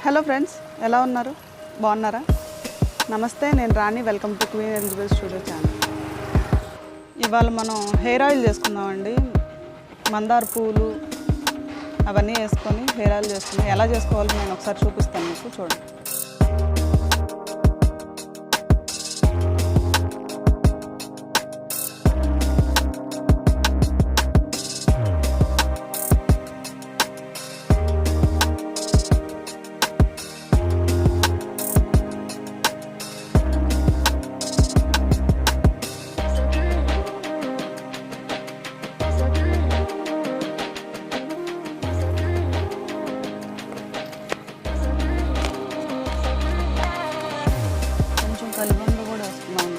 Hello friends, ఎలా ఉన్నారు? బాగున్నారా? నమస్తే, నేను Rani. Welcome to Queen Elizabeth studio channel. ఇవాళ మనం హెయిర్ ఆయిల్ చేసుకుందామండి. మందార పూలు అవన్నీ వేసుకొని హెయిర్ ఆయిల్ చేసుకుని ఎలా చేసుకోవాలో నేను ఒకసారి చూపిస్తాను మీకు, చూడండి. కలిబంద కూడా వేసుకున్నాము.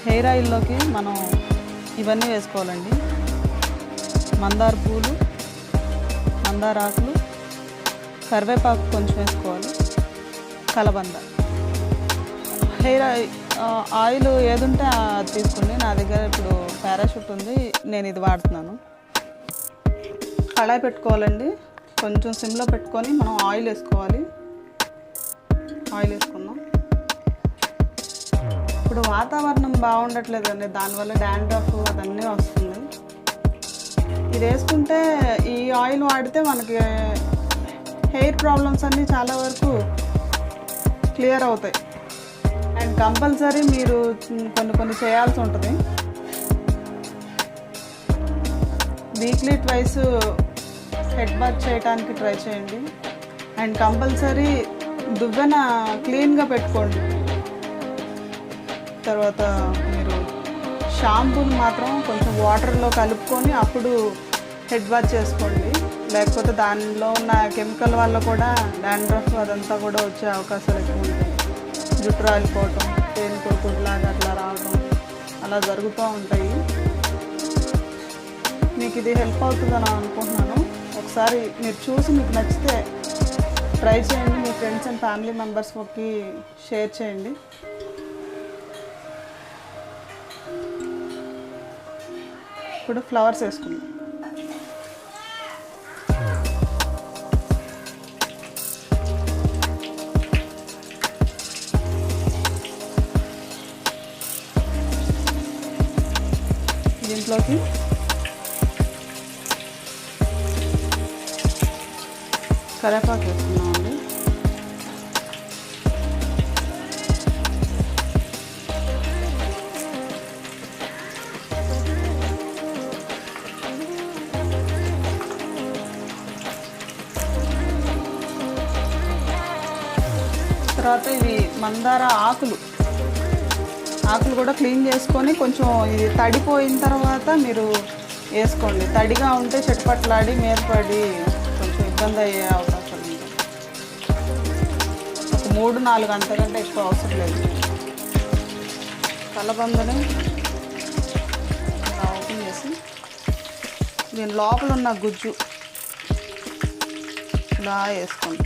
హెయిర్ ఆయిల్లోకి మనం ఇవన్నీ వేసుకోవాలండి. మందార పూలు, మందార ఆకులు, కరివేపాకు కొంచెం వేసుకోవాలి, కలబంద. హెయిర్ ఆయిల్ ఏది ఉంటే అది తీసుకోండి. నా దగ్గర ఇప్పుడు పారాషూట్ ఉంది, నేను ఇది వాడుతున్నాను. కళాయి పెట్టుకోవాలండి. కొంచెం సిమ్లో పెట్టుకొని మనం ఆయిల్ వేసుకోవాలి. ఆయిల్ వేసుకుందాం. ఇప్పుడు వాతావరణం బాగుండట్లేదండి, దానివల్ల డాండ్రఫ్ అదన్నీ వస్తుంది. ఇది వేసుకుంటే, ఈ ఆయిల్ వాడితే మనకి హెయిర్ ప్రాబ్లమ్స్ అన్నీ చాలా వరకు క్లియర్ అవుతాయి. అండ్ కంపల్సరీ మీరు కొన్ని చేయాల్సి ఉంటుంది. వీక్లీ ట్వైస్ హెడ్ బాత్ చేయడానికి ట్రై చేయండి. అండ్ కంపల్సరీ దువ్వెన క్లీన్గా పెట్టుకోండి. తర్వాత మీరు షాంపూని మాత్రం కొంచెం వాటర్లో కలుపుకొని అప్పుడు హెడ్ బాత్ చేసుకోండి. లేకపోతే దానిలో ఉన్న కెమికల్ వల్ల కూడా డాండ్రఫ్ అదంతా కూడా వచ్చే అవకాశాలు ఎక్కువ ఉంటాయి. జుట్టు రాలిపోవటం, తేనె కొడుకులాగా అట్లా రావటం అలా జరుగుతూ ఉంటాయి. మీకు ఇది హెల్ప్ అవుతుందని అనుకుంటున్నాను. ఒకసారి మీరు చూసి మీకు నచ్చితే ట్రై చేయండి. మీ ఫ్రెండ్స్ అండ్ ఫ్యామిలీ మెంబర్స్కి షేర్ చేయండి. ఇప్పుడు ఫ్లవర్స్ వేసుకుందాం. దీంట్లోకి కరివేపాకు వేసుకున్నామండి. తర్వాత ఇవి మందార ఆకులు కూడా క్లీన్ చేసుకొని కొంచెం ఇది తడిపోయిన తర్వాత మీరు వేసుకోండి. తడిగా ఉంటే చెట్పట్లాడి మీద పడి కొంచెం ఇబ్బంది అయ్యే అవకాశాలు ఉంటాయి. ఒక 3-4 అంతకంటే ఎక్కువ అవసరం లేదు. కలబందని ఓపెన్ చేసి దీని లోపల ఉన్న గుజ్జు ఇలా వేసుకోండి.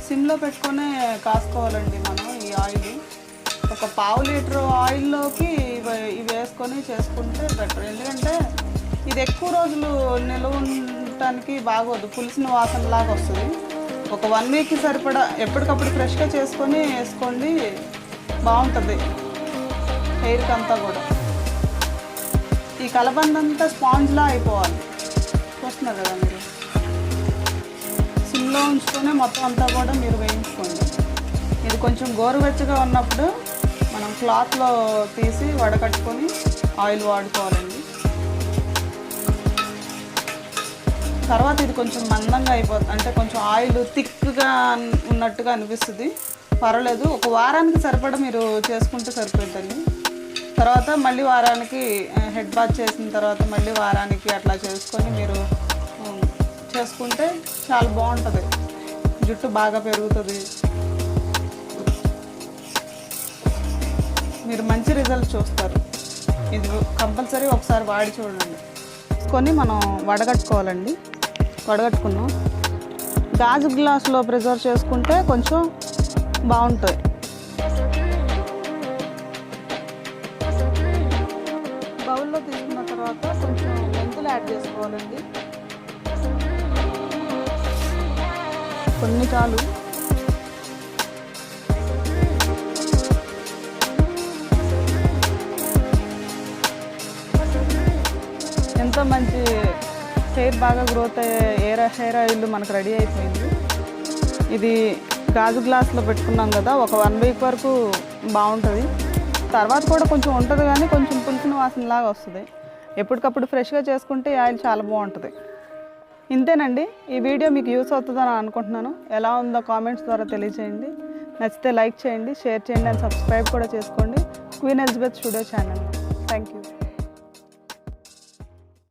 సిమ్లో పెట్టుకొని కాసుకోవాలండి మనం ఈ ఆయిల్. ఒక 1/2 లీటర్ ఆయిల్లోకి ఇవి వేసుకొని చేసుకుంటే బెటర్. ఎందుకంటే ఇది ఎక్కువ రోజులు నిల్వ ఉండటానికి బాగోదు, పులిసిన వాసనలాగా వస్తుంది. ఒక 1 వీక్కి సరిపడా ఎప్పటికప్పుడు ఫ్రెష్గా చేసుకొని వేసుకోండి, బాగుంటుంది హెయిర్కి అంతా కూడా. ఈ కలబంద అంతా స్పాంజ్లా అయిపోవాలి. చూస్తున్నారు కదా మీరు, సిమ్లో ఉంచుకొని మొత్తం అంతా కూడా మీరు వేయించుకోండి. ఇది కొంచెం గోరువెచ్చగా ఉన్నప్పుడు మనం క్లాత్లో తీసి వడకట్టుకొని ఆయిల్ వాడుకోవాలండి. తర్వాత ఇది కొంచెం మందంగా అయిపోతుంది, అంటే కొంచెం ఆయిల్ థిక్గా ఉన్నట్టుగా అనిపిస్తుంది. పర్వాలేదు, ఒక వారానికి సరిపడా మీరు చేసుకుంటే సరిపోతుందండి. తర్వాత మళ్ళీ వారానికి హెడ్ బాత్ చేసిన తర్వాత మళ్ళీ వారానికి అట్లా చేసుకొని మీరు చేసుకుంటే చాలా బాగుంటుంది. జుట్టు బాగా పెరుగుతుంది. మీరు మంచి రిజల్ట్ చూస్తారు. ఇది కంపల్సరీ ఒకసారి వాడి చూడండి. తీసుకొని మనం వడగట్టుకోవాలండి. వడగట్టుకున్నాం. గాజు గ్లాసులో ప్రిజర్వ్ చేసుకుంటే కొంచెం బాగుంటాయి. బౌల్లో తీసుకున్న తర్వాత కొంచెం మెంతులు యాడ్ చేసుకోవాలండి. కొన్ని చాలు. ఎంతో మంచి హెయిర్ బాగా గ్రోత్ అయ్యే హెయిర్ ఆయిల్ మనకు రెడీ అయిపోయింది. ఇది గాజు గ్లాస్లో పెట్టుకున్నాం కదా, ఒక 1 వీక్ వరకు బాగుంటుంది. తర్వాత కూడా కొంచెం ఉంటుంది కానీ కొంచెం పులిసిన వాసనలాగా వస్తుంది. ఎప్పటికప్పుడు ఫ్రెష్గా చేసుకుంటే ఈ ఆయిల్ చాలా బాగుంటుంది. ఇంతేనండి. ఈ వీడియో మీకు యూస్ అవుతుందని అనుకుంటున్నాను. ఎలా ఉందో కామెంట్స్ ద్వారా తెలియజేయండి. నచ్చితే లైక్ చేయండి, షేర్ చేయండి అండ్ సబ్స్క్రైబ్ కూడా చేసుకోండి queen Elizabeth studio channel. Thank you.